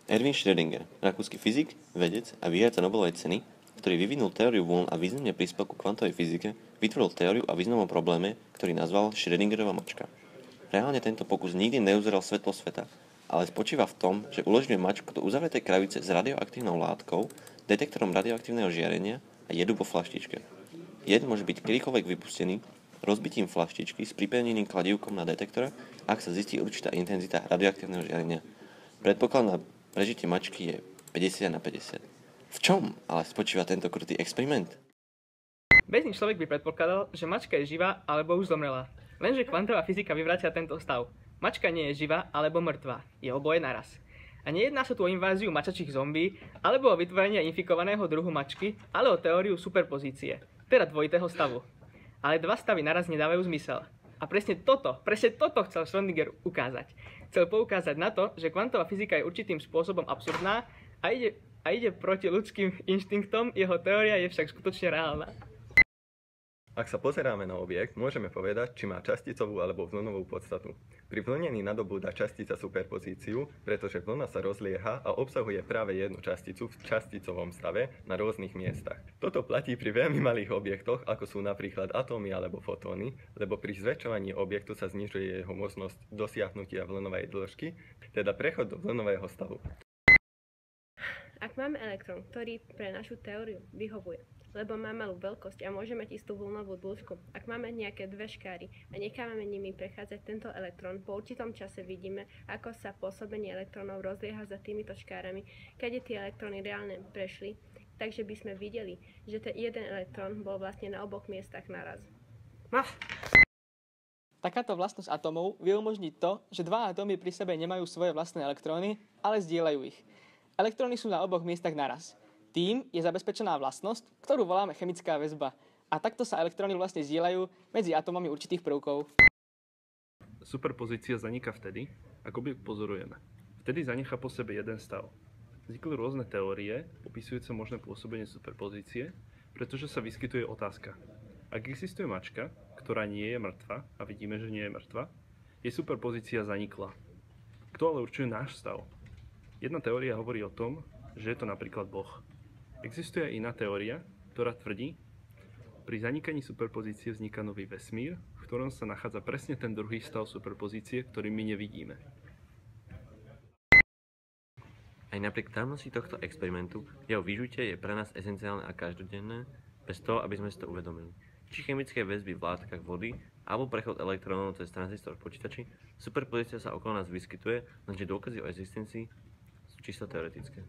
Erwin Schrödinger, rakúsky fyzik, vedec a výherca Nobelovej ceny, ktorý vyvinul teóriu vĺn a významne prispel ku kvantovej fyzike, vytvoril teóriu o významnom probléme, ktorý nazval Schrödingerova mačka. Reálne tento pokus nikdy neuzeral svetlo sveta, ale spočíva v tom, že uložňuje mačku do uzavretej krabice s radioaktívnou látkou, detektorom radioaktívneho žiarenia a jedu vo fľaštičke. Jed môže byť kedykoľvek vypustený rozbitím fľaštičky s pripevneným kladívkom na detektore, ak sa zistí určitá intenzita radioaktívneho žiarenia. Predpoklad na prežitie mačky je 50/50. V čom ale spočíva tento krutý experiment? Bežný človek by predpokladal, že mačka je živá alebo už zomrela. Lenže kvantová fyzika vyvracia tento stav. Mačka nie je živá alebo mŕtva. Je oboje naraz. A nejedná sa tu o inváziu mačačích zombí, alebo o vytvorenie infikovaného druhu mačky, ale o teóriu superpozície, teda dvojitého stavu. Ale dva stavy naraz nedávajú zmysel. A presne toto chcel Schrödinger ukázať. Chcel poukázať na to, že kvantová fyzika je určitým spôsobom absurdná a ide proti ľudským inštinktom, jeho teória je však skutočne reálna. Ak sa pozeráme na objekt, môžeme povedať, či má časticovú alebo vlnovú podstatu. Pri vlnení nadobúda častica superpozíciu, pretože vlna sa rozlieha a obsahuje práve jednu časticu v časticovom stave na rôznych miestach. Toto platí pri veľmi malých objektoch, ako sú napríklad atómy alebo fotóny, lebo pri zväčšovaní objektu sa znižuje jeho možnosť dosiahnutia vlnovej dĺžky, teda prechod do vlnového stavu. Ak máme elektrón, ktorý pre našu teóriu vyhovuje, lebo má malú veľkosť a môže mať istú vlnovú dĺžku. Ak máme nejaké dve škáry a necháme nimi prechádzať tento elektrón, po určitom čase vidíme, ako sa pôsobenie elektrónov rozlieha za týmito škárami, kade tie elektróny reálne prešli, takže by sme videli, že ten jeden elektrón bol vlastne na oboch miestach naraz. Takáto vlastnosť atómov vie umožniť to, že dva atómy pri sebe nemajú svoje vlastné elektróny, ale zdieľajú ich. Elektróny sú na oboch miestach naraz. Tým je zabezpečená vlastnosť, ktorú voláme chemická väzba. A takto sa elektróny vlastne zdieľajú medzi atómami určitých prvkov. Superpozícia zaniká vtedy, ako objekt pozorujeme. Vtedy zanechá po sebe jeden stav. Vznikli rôzne teórie, opisujúce možné pôsobenie superpozície, pretože sa vyskytuje otázka. Ak existuje mačka, ktorá nie je mŕtva, a vidíme, že nie je mŕtva, jej superpozícia zanikla. Kto ale určuje náš stav? Jedna teória hovorí o tom, že je to napríklad Boh. Existuje aj iná teória, ktorá tvrdí, pri zanikaní superpozície vzniká nový vesmír, v ktorom sa nachádza presne ten druhý stav superpozície, ktorý my nevidíme. Aj napriek tajomnosti tohto experimentu, jeho využitie je pre nás esenciálne a každodenné, bez toho, aby sme si to uvedomili. Či chemické väzby v látkach vody, alebo prechod elektrónov cez tranzistor v počítači, superpozícia sa okolo nás vyskytuje, lenže dôkazy o existencii sú čisto teoretické.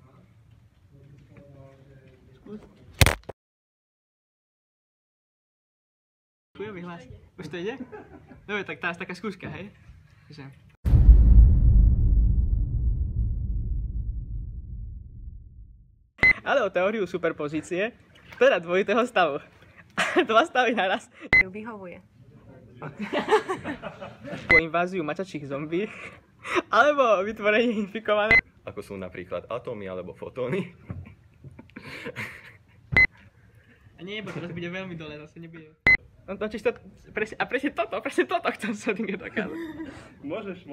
Vyhlás. Už to ide? Dobre, tak teraz taká skúška, hej? Ale o teóriu superpozície, teda dvojitého stavu. Dva stavy naraz. Ju vyhovuje. Po inváziu mačačích zombí, alebo vytvorenie infikované. Ako sú napríklad atómy alebo fotóny. A nie, bo teraz bude veľmi dole, zase nebude. No totiž to, presne toto chcem Schrödinger dokázať. Môžeš.